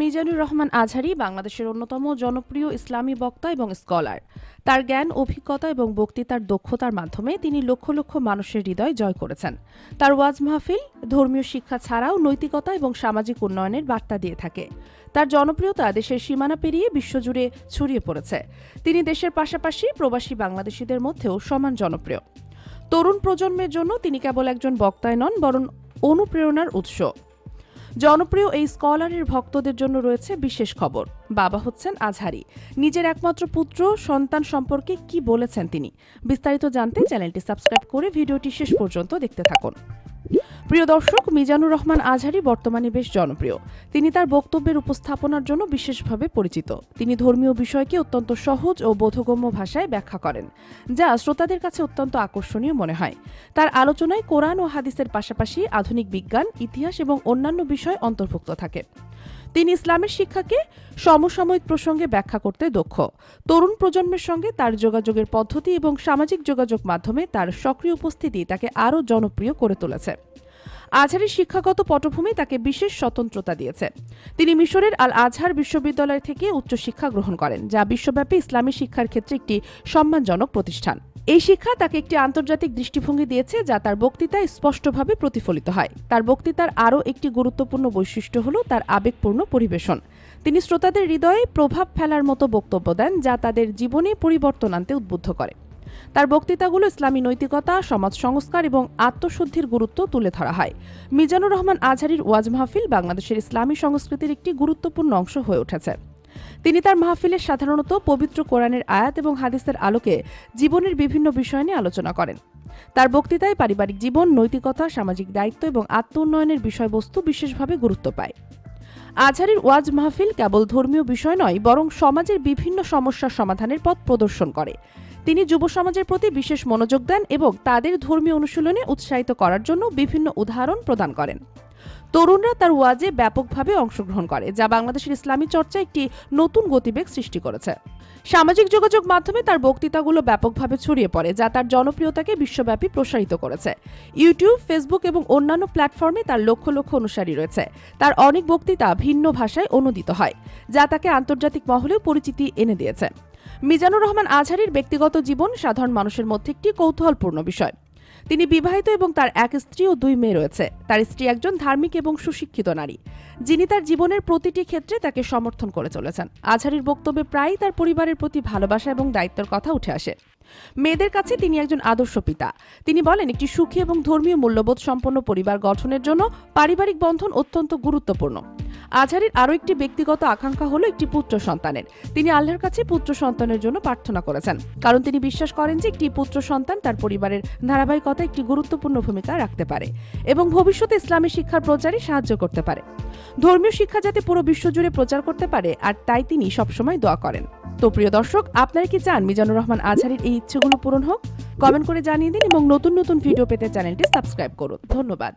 মিজানুর রহমান আজহারী বাংলাদেশের অন্যতম জনপ্রিয় ইসলামী বক্তা এবং স্কলার। তার জ্ঞান, অভিজ্ঞতা এবং বক্তৃতার দক্ষতার মাধ্যমে তিনি লক্ষ লক্ষ মানুষের হৃদয় জয় করেছেন। তার ওয়াজ মাহফিল ধর্মীয় শিক্ষা ছাড়াও নৈতিকতা এবং সামাজিক উন্নয়নের বার্তা দিয়ে থাকে। তার জনপ্রিয়তা দেশের সীমানা পেরিয়ে বিশ্বজুড়ে ছড়িয়ে পড়েছে। তিনি দেশের পাশাপাশি প্রবাসী বাংলাদেশিদের মধ্যেও সমান জনপ্রিয়। তরুণ প্রজন্মের জন্য তিনি কেবল একজন বক্তাই নন, বরং অনুপ্রেরণার উৎস। জনপ্রিয় এই স্কলারের ভক্তদের জন্য রয়েছে বিশেষ খবর। বাবা হচ্ছেন আজহারী। নিজের একমাত্র পুত্র সন্তান সম্পর্কে কি বলেছেন তিনি, বিস্তারিত জানতে চ্যানেলটি সাবস্ক্রাইব করে ভিডিওটি শেষ পর্যন্ত দেখতে থাকুন। প্রিয় দর্শক, মিজানুর রহমান আজহারী বর্তমানে বেশ জনপ্রিয়। তিনি তার বক্তব্যের উপস্থাপনার জন্য বিশেষভাবে পরিচিত। তিনি ধর্মীয় বিষয়কে অত্যন্ত সহজ ও বোধগম্য ভাষায় ব্যাখ্যা করেন, যা শ্রোতাদের কাছে অত্যন্ত আকর্ষণীয় মনে হয়। তার আলোচনায় কোরআন ও হাদিসের পাশাপাশি আধুনিক বিজ্ঞান, ইতিহাস এবং অন্যান্য বিষয় অন্তর্ভুক্ত থাকে। তিনি ইসলামের শিক্ষাকে সমসাময়িক প্রসঙ্গে ব্যাখ্যা করতে দক্ষ। তরুণ প্রজন্মের সঙ্গে তার যোগাযোগের পদ্ধতি এবং সামাজিক যোগাযোগ মাধ্যমে তার সক্রিয় উপস্থিতি তাকে আরও জনপ্রিয় করে তুলেছে। আজহারীর শিক্ষাগত পটভূমি তাকে বিশেষ স্বতন্ত্রতা দিয়েছে। তিনি মিশরের আল আজহার বিশ্ববিদ্যালয় থেকে উচ্চশিক্ষা গ্রহণ করেন, যা বিশ্বব্যাপী ইসলামী শিক্ষার ক্ষেত্রে একটি সম্মানজনক প্রতিষ্ঠান। এই শিক্ষা তাকে একটি আন্তর্জাতিক দৃষ্টিভঙ্গি দিয়েছে, যা তার বক্তৃতায় স্পষ্টভাবে প্রতিফলিত হয়। তার বক্তৃতার আরও একটি গুরুত্বপূর্ণ বৈশিষ্ট্য হল তার আবেগপূর্ণ পরিবেশন। তিনি শ্রোতাদের হৃদয়ে প্রভাব ফেলার মতো বক্তব্য দেন, যা তাদের জীবনে পরিবর্তন আনতে উদ্বুদ্ধ করে। তার বক্তৃতাগুলো ইসলামী নৈতিকতা, সমাজ সংস্কার এবং আত্মশুদ্ধির গুরুত্ব তুলে ধরা হয়। মিজানুর রহমান আজহারীর ওয়াজ মাহফিল বাংলাদেশের ইসলামী সংস্কৃতির একটি গুরুত্বপূর্ণ অংশ হয়ে উঠেছে। তিনি তার মাহফিলে সাধারণত পবিত্র কোরআনের আয়াত এবং হাদিসের আলোকে জীবনের বিভিন্ন বিষয় নিয়ে আলোচনা করেন। তার বক্তৃতায় পারিবারিক জীবন, নৈতিকতা, সামাজিক দায়িত্ব এবং আত্ম উন্নয়নের বিষয়বস্তু বিশেষভাবে গুরুত্ব পায়। আজহারীর ওয়াজ মাহফিল কেবল ধর্মীয় বিষয় নয়, বরং সমাজের বিভিন্ন সমস্যার সমাধানের পথ প্রদর্শন করে। তিনি যুব সমাজের প্রতি বিশেষ মনোযোগ দেন এবং তাদের ধর্মীয় অনুশীলনে উৎসাহিত করার জন্য বিভিন্ন উদাহরণ প্রদান করেন। তরুণরা তার ওয়াজে ব্যাপকভাবে অংশগ্রহণ করে, যা বাংলাদেশের ইসলামী চর্চায় একটি নতুন গতিবেগ সৃষ্টি করেছে। সামাজিক যোগাযোগ মাধ্যমে তার বক্তৃতাগুলো ব্যাপকভাবে ছড়িয়ে পড়ে, যা তার জনপ্রিয়তাকে বিশ্বব্যাপী প্রসারিত করেছে। ইউটিউব, ফেসবুক এবং অন্যান্য প্ল্যাটফর্মে তার লক্ষ লক্ষ অনুসারী রয়েছে। তার অনেক বক্তৃতা ভিন্ন ভাষায় অনুদিত হয়, যা তাকে আন্তর্জাতিক মহলেও পরিচিতি এনে দিয়েছে। মিজানুর রহমান আজহারীর ব্যক্তিগত জীবন সাধারণ মানুষের মধ্যে একটি কৌতূহলপূর্ণ বিষয়। তিনি বিবাহিত এবং তার এক স্ত্রী ও 2 মেয়ে রয়েছে। তার স্ত্রী একজন ধার্মিক এবং সুশিক্ষিত নারী, যিনি তার জীবনের প্রতিটি ক্ষেত্রে তাকে সমর্থন করে চলেছেন। আজহারীর বক্তব্যে প্রায়ই তার পরিবারের প্রতি ভালোবাসা এবং দায়িত্বের কথা উঠে আসে। মেয়েদের কাছে তিনি একজন আদর্শ পিতা। তিনি বলেন, একটি সুখী এবং ধর্মীয় মূল্যবোধ সম্পন্ন পরিবার গঠনের জন্য পারিবারিক বন্ধন অত্যন্ত গুরুত্বপূর্ণ। আজহারীর আরও একটি ব্যক্তিগত আকাঙ্ক্ষা হলো একটি পুত্র সন্তানের। তিনি আল্লাহর কাছে পুত্র সন্তানের জন্য প্রার্থনা করেছেন, কারণ তিনি বিশ্বাস করেন যে একটি পুত্র সন্তান তার পরিবারের ধারাবাহিকতা একটি গুরুত্বপূর্ণ ভূমিকা রাখতে পারে এবং ভবিষ্যতে ইসলামী শিক্ষার প্রচারে সাহায্য করতে পারে। ধর্মীয় শিক্ষা যাতে পুরো বিশ্বজুড়ে প্রচার করতে পারে, আর তাই তিনি সবসময় দোয়া করেন। তো প্রিয় দর্শক, আপনারা কি চান মিজানুর রহমান আজহারীর এই ইচ্ছেগুলো পূরণ হোক? কমেন্ট করে জানিয়ে দিন এবং নতুন নতুন ভিডিও পেতে চ্যানেলটি সাবস্ক্রাইব করুন। ধন্যবাদ।